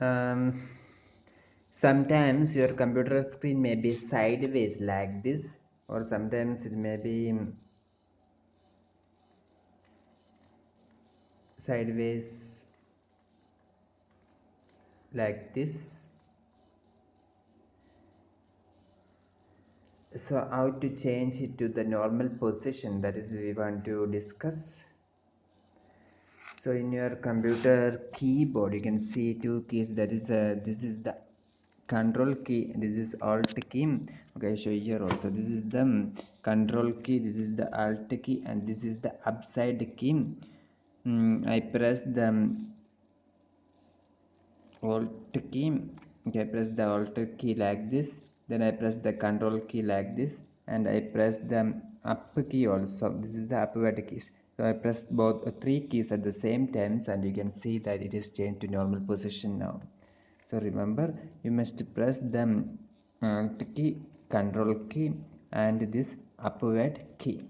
um, sometimes your computer screen may be sideways like this, or sometimes it may be sideways like this. So how to change it to the normal position, that is we want to discuss. So in your computer keyboard you can see two keys, that is this is the control key, this is alt key. Okay, I show you here also, this is the control key, this is the alt key, and this is the upside key. I press the alt key. Okay, I press the alt key like this, then I press the control key like this, and I press the up key also, this is the upward keys. So I press both three keys at the same times, and you can see that it is changed to normal position now. So remember, you must press the alt key, control key, and this upward key.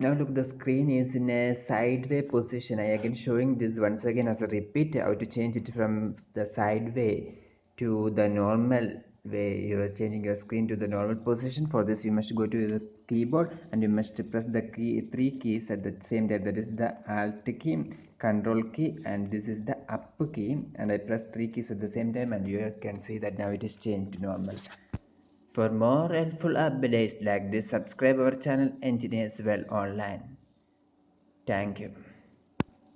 Now look, the screen is in a sideway position. I again showing this once again as a repeat how to change it from the sideway to the normal way. You are changing your screen to the normal position. For this you must go to the keyboard and you must press the three keys at the same time, that is the alt key, control key, and this is the up key, and I press three keys at the same time, and you can see that now it is changed to normal. For more helpful updates like this, subscribe our channel Engineers Well Online. Thank you.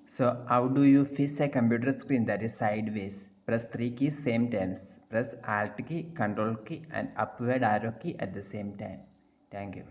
So how do you fix a computer screen that is sideways? Press three keys same times. Press Alt key, Control key, and upward arrow key at the same time. Thank you.